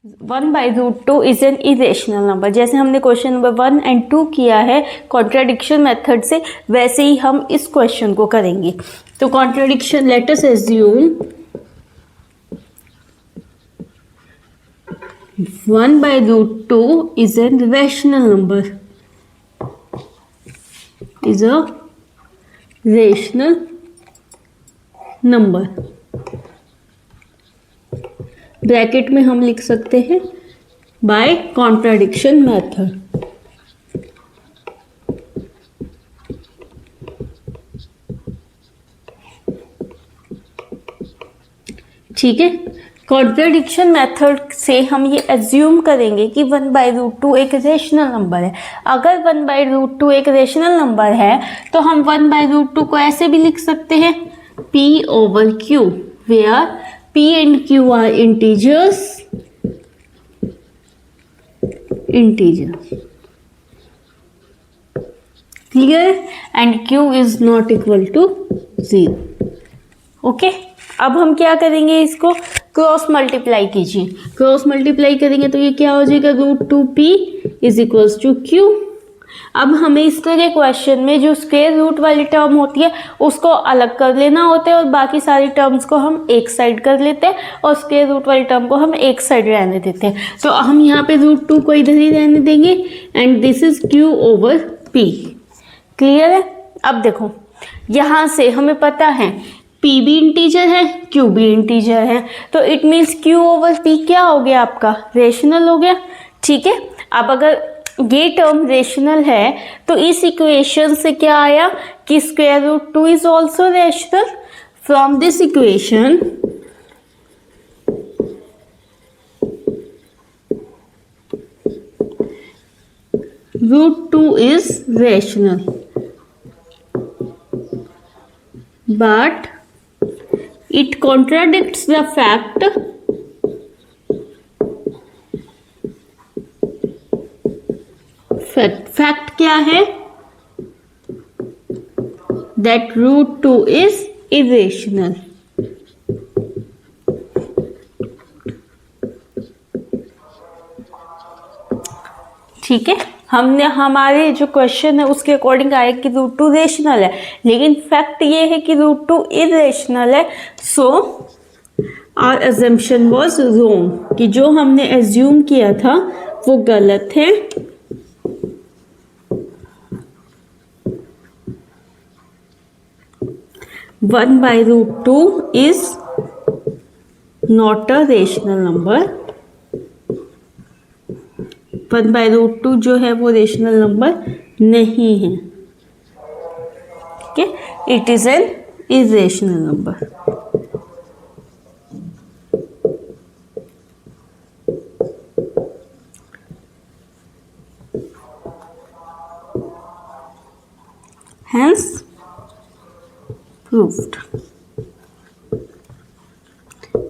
1/√2 is an irrational number. जैसे हमने question number 1 and 2 किया है कॉन्ट्राडिक्शन मेथड से, वैसे ही हम इस क्वेश्चन को करेंगे। तो contradiction, let us assume 1/√2 is a rational number, is a rational number। Bracket में हम लिख सकते हैं बाय कॉन्ट्राडिक्शन मेथड। ठीक है, कॉन्ट्राडिक्शन मेथड से हम ये एज्यूम करेंगे कि 1/√2 एक रेशनल नंबर है। अगर 1/√2 एक रेशनल नंबर है तो हम 1/√2 को ऐसे भी लिख सकते हैं P/Q, where P and Q are integers, clear, and Q is not equal to 0। Okay, अब हम क्या करेंगे, इसको क्रॉस मल्टीप्लाई कीजिए। क्रॉस मल्टीप्लाई करेंगे तो ये क्या हो जाएगा, √2p is equals to Q। अब हमें इस तरह के क्वेश्चन में जो स्क्वायर रूट वाली टर्म होती है उसको अलग कर लेना होता है और बाकी सारी टर्म्स को हम एक साइड कर लेते हैं और स्क्वायर रूट वाली टर्म को हम एक साइड रहने देते हैं। तो हम यहाँ पे √2 को इधर ही रहने देंगे and this is Q/p। Clear है? अब देखो यहाँ से हमें पता है P भी इंटीजर है, Q भी इंटीजर है, तो इट मीन्स Q/p क्या हो गया आपका, रेशनल हो गया। ठीक है, अब अगर ये टर्म रेशनल है तो इस इक्वेशन से क्या आया कि √2 is also rational. From this equation √2 is rational, but it contradicts the fact क्या है, that √2 is irrational। ठीक है, हमने हमारे जो क्वेश्चन है उसके अकॉर्डिंग आया कि √2 रेशनल है, लेकिन फैक्ट ये है कि √2 इरेशनल है। So our assumption was wrong, कि जो हमने एज्यूम किया था वो गलत है। (1/√2 is not a rational number। 1/√2 जो है वो रेशनल नंबर नहीं है। ठीक है, it is an irrational number. Hence proved।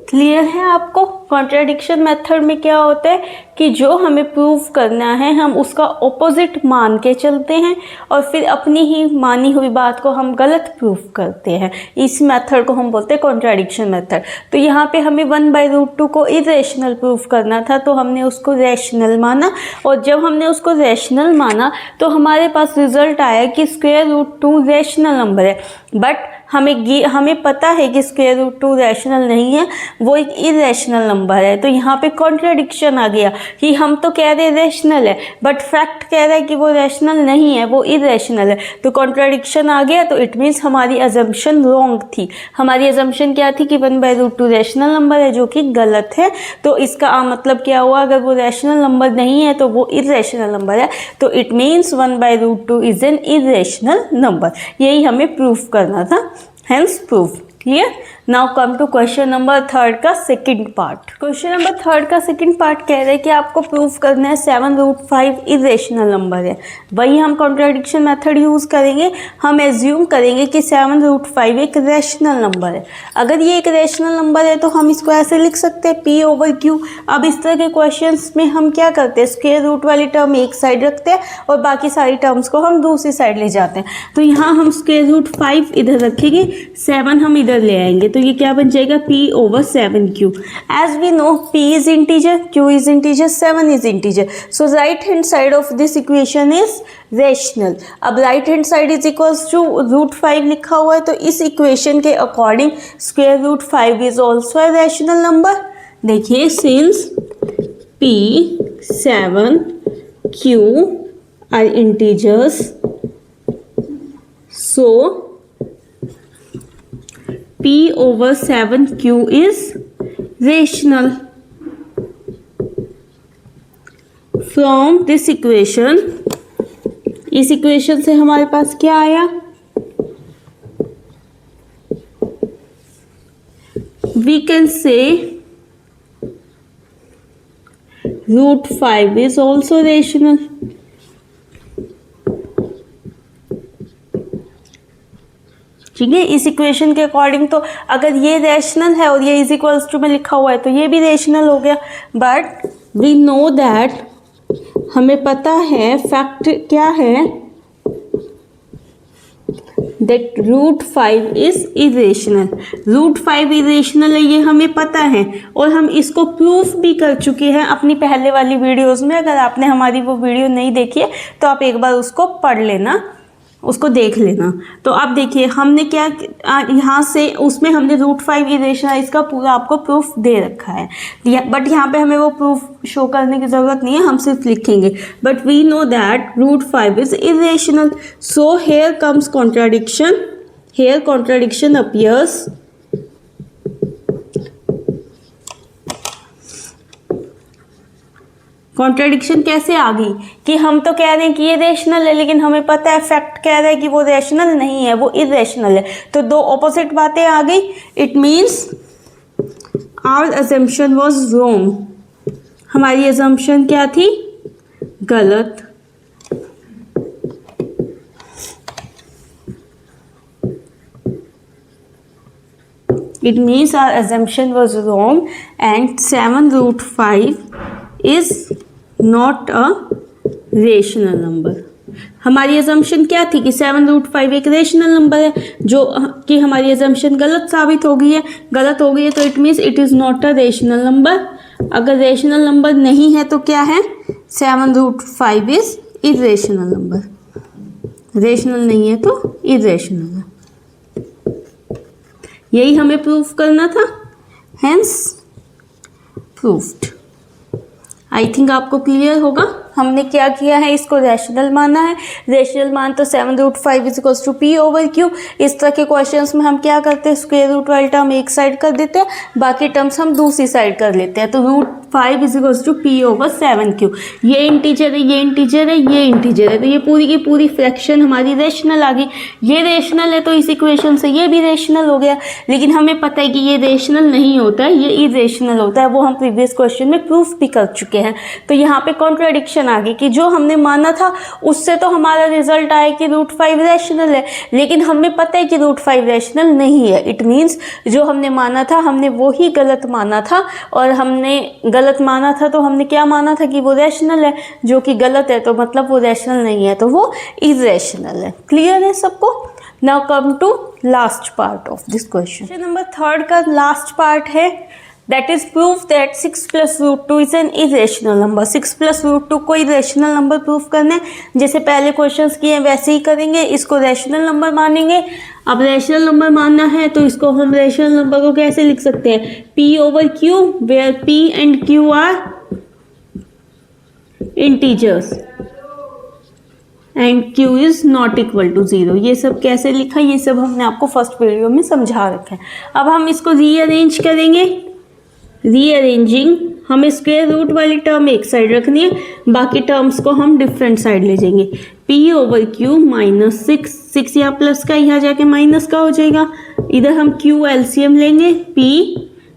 Clear है आपको? कॉन्ट्राडिक्शन मेथड में क्या होता है कि जो हमें प्रूव करना है हम उसका ऑपोजिट मान के चलते हैं और फिर अपनी ही मानी हुई बात को हम गलत प्रूव करते हैं। इस मेथड को हम बोलते हैं कॉन्ट्राडिक्शन मेथड। तो यहाँ पे हमें 1/√2 को इरेशनल प्रूव करना था तो हमने उसको रैशनल माना, और जब हमने उसको रैशनल माना तो हमारे पास रिजल्ट आया कि √2 रैशनल नंबर है। बट हमें पता है कि √2 रैशनल नहीं है, वो एक इरेशनल नंबर है। तो यहाँ पे कॉन्ट्राडिक्शन आ गया कि हम तो कह रहे रैशनल है बट फैक्ट कह रहा है कि वो रैशनल नहीं है, वो इरेशनल है। तो कॉन्ट्राडिक्शन आ गया, तो इट मीन्स हमारी अजम्पशन रॉन्ग थी। हमारी अजम्पशन क्या थी कि 1/√2 रैशनल नंबर है, जो कि गलत है। तो इसका मतलब क्या हुआ, अगर वो रैशनल नंबर नहीं है तो वो इरेशनल नंबर है। तो it means 1/√2 is an irrational number. यही हमें प्रूफ करना था, hence proof। Clear? Now come to question number 3 का सेकंड पार्ट। क्वेश्चन नंबर 3 का सेकंड पार्ट कह रहे हैं कि आपको प्रूफ करना है 7√5 इरेशनल नंबर है। वही हम कॉन्ट्राडिक्शन मेथड यूज करेंगे। हम एज्यूम करेंगे कि 7√5 एक रैशनल नंबर है। अगर ये एक रैशनल नंबर है तो हम इसको ऐसे लिख सकते हैं P/Q। अब इस तरह के क्वेश्चंस में हम क्या करते हैं, स्क्वायर रूट वाली टर्म एक साइड रखते हैं और बाकी सारी टर्म्स को हम दूसरी साइड ले जाते हैं। तो यहाँ हम √5 इधर रखेंगे, 7 हम इधर ले आएंगे तो ये क्या बन जाएगा P/7Q। As we know P is integer, Q is integer, 7 is integer, so right hand side of this equation is rational. अब right hand side is equals to √5 लिखा हुआ है, तो इस इक्वेशन के according √5 is also a rational number. देखिए since P/7Q are integers, so P/7Q is rational. From this equation, इस equation से हमारे पास क्या आया, we can say √5 is also rational. ठीक है, इस इक्वेशन के अकॉर्डिंग तो अगर ये रैशनल है और ये इज इक्वल्स टू में लिखा हुआ है तो ये भी रैशनल हो गया। बट वी नो दैट, हमें पता है फैक्ट क्या है, दैट √5 इज इरेशनल। √5 इरेशनल है, ये हमें पता है और हम इसको प्रूफ भी कर चुके हैं अपनी पहले वाली वीडियोस में। अगर आपने हमारी वो वीडियो नहीं देखी है तो आप एक बार उसको पढ़ लेना, उसको देख लेना। तो अब देखिए हमने क्या यहाँ से उसमें हमने √5 इरेशनल इसका पूरा आपको प्रूफ दे रखा है, बट यहाँ पे हमें वो प्रूफ शो करने की ज़रूरत नहीं है, हम सिर्फ लिखेंगे। But we know that √5 is irrational, so here comes contradiction, here contradiction appears. Contradiction कैसे आ गई कि हम तो कह रहे हैं कि ये रैशनल है, लेकिन हमें पता है फैक्ट कह रहा है कि वो रैशनल नहीं है, वो इरेशनल है। तो दो ऑपोजिट बातें आ गई। It means our assumption was wrong, हमारी अजम्पशन क्या थी, गलत। It means our assumption was wrong and 7√5 is not a rational number. हमारी assumption क्या थी कि 7√5 एक रेशनल नंबर है, जो कि हमारी assumption गलत साबित हो गई है, गलत हो गई है, तो it means it is not a rational number. अगर रेशनल नंबर नहीं है तो क्या है, 7√5 इज इरेशनल नंबर। रेशनल नहीं है तो इरेशनल है, यही हमें प्रूफ करना था, हेंस प्रूफ्ड। आई थिंक आपको क्लियर होगा हमने क्या किया है, इसको रैशनल माना है। रैशनल मान तो 7√5 इज इक्वल्स टू P/Q। इस तरह के क्वेश्चंस में हम क्या करते हैं, स्क्वायर रूट वाली टर्म एक साइड कर देते हैं, बाकी टर्म्स हम दूसरी साइड कर लेते हैं। तो √5 इज इक्वल्स टू P/7Q। ये इंटीजर है, ये इंटीजर है, ये इंटीजर है, तो ये पूरी की पूरी फ्रैक्शन हमारी रैशनल आ गई। ये रैशनल है तो इस इक्वेशन से ये भी रैशनल हो गया, लेकिन हमें पता है कि ये रैशनल नहीं होता है, ये इरेशनल होता है। वो हम प्रीवियस क्वेश्चन में प्रूफ भी कर चुके हैं। तो यहाँ पे कॉन्ट्राडिक्शन आ गई कि जो हमने माना था उससे तो हमारा रिजल्ट आया कि √5 रैशनल है, लेकिन हमें पता है कि √5 रैशनल नहीं है। इट मीन्स जो हमने माना था हमने वो ही गलत माना था, और हमने गलत माना था तो हमने क्या माना था कि वो रैशनल है, जो कि गलत है, तो मतलब वो रैशनल नहीं है, तो वो इरेशनल है। क्लियर है सबको? Now come to last part of this question. Number 3 का लास्ट पार्ट है, that is proof that 6 plus √2 is an irrational number। 6 plus √2 को irrational number प्रूफ करना है, जैसे पहले क्वेश्चंस किए वैसे ही करेंगे, इसको रैशनल नंबर मानेंगे। अब रैशनल नंबर मानना है तो इसको हम रैशनल नंबर को कैसे लिख सकते हैं, P/Q, where P and Q are integers and Q is not equal to 0। ये सब कैसे लिखा, ये सब हमने आपको फर्स्ट वीडियो में समझा रखा है। अब हम इसको रीअरेंज करेंगे। रीअरेंजिंग, हमें स्क्वायर रूट वाली टर्म एक साइड रखनी है, बाकी टर्म्स को हम डिफरेंट साइड ले जाएंगे। P/Q -6, 6 यहाँ प्लस का, यहाँ जाके माइनस का हो जाएगा। इधर हम Q एलसीएम लेंगे, P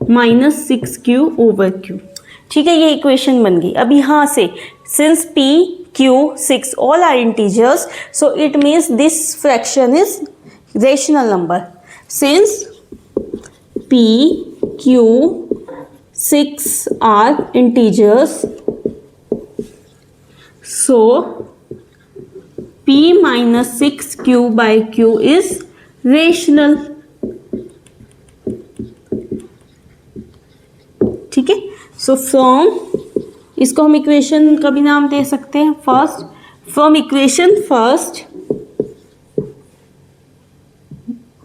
-6Q/Q। ठीक है, ये इक्वेशन बन गई। अब यहाँ से since P, Q, 6 all are integers, so it means this fraction is rational number. Since P, Q, 6 are integers, so P -6Q/Q is rational। ठीक है। सो फ्रॉम, इसको हम इक्वेशन का भी नाम दे सकते हैं first. From equation first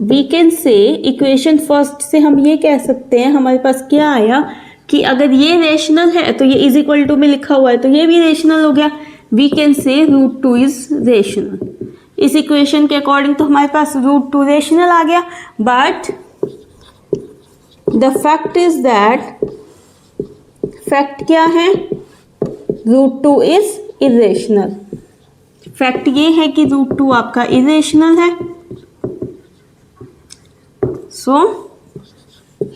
we can say, equation first से हम ये कह सकते हैं, हमारे पास क्या आया कि अगर ये रेशनल है तो ये इज इक्वल टू में लिखा हुआ है तो ये भी रेशनल हो गया। We can say √2 is rational. इस इक्वेशन के अकॉर्डिंग तो हमारे पास √2 रेशनल आ गया, but the fact is that, fact क्या है, √2 इज इरेशनल। फैक्ट ये है कि √2 आपका इरेशनल है। सो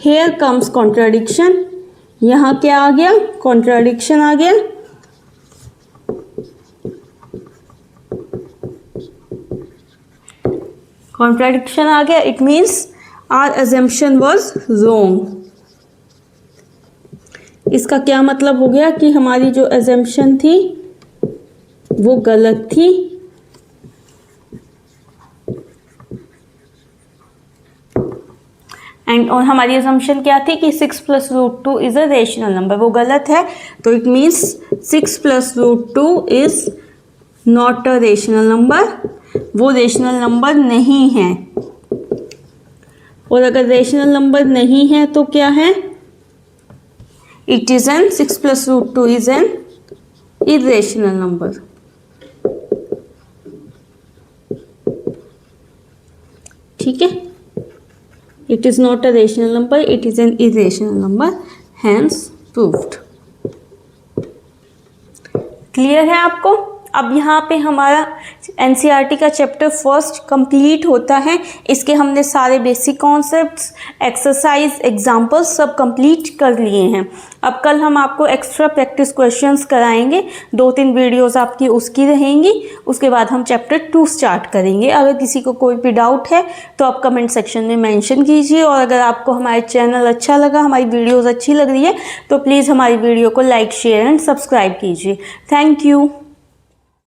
हेयर कम्स कॉन्ट्राडिक्शन, यहाँ क्या आ गया, कॉन्ट्राडिक्शन आ गया। कॉन्ट्राडिक्शन आ गया, it means our assumption was wrong. इसका क्या मतलब हो गया कि हमारी जो अजम्पशन थी वो गलत थी। एंड और हमारी अजम्पशन क्या थी कि 6 + √2 इज अ रेशनल नंबर, वो गलत है। तो it means 6 + √2 is not a rational number, वो रेशनल नंबर नहीं है। और अगर रेशनल नंबर नहीं है तो क्या है, it is an 6 + √2 is an irrational number. ठीक है, it is not a rational number, it is an irrational number, hence proved. Clear है आपको? अब यहाँ पे हमारा एनसीईआरटी का चैप्टर फर्स्ट कंप्लीट होता है। इसके हमने सारे बेसिक कॉन्सेप्ट्स, एक्सरसाइज, एग्जाम्पल्स सब कंप्लीट कर लिए हैं। अब कल हम आपको एक्स्ट्रा प्रैक्टिस क्वेश्चंस कराएंगे, 2-3 वीडियोस आपकी उसकी रहेंगी। उसके बाद हम चैप्टर 2 स्टार्ट करेंगे। अगर किसी को कोई भी डाउट है तो आप कमेंट सेक्शन में मेंशन कीजिए। और अगर आपको हमारे चैनल अच्छा लगा, हमारी वीडियोज़ अच्छी लग रही है तो प्लीज़ हमारी वीडियो को लाइक, शेयर एंड सब्सक्राइब कीजिए। Thank you.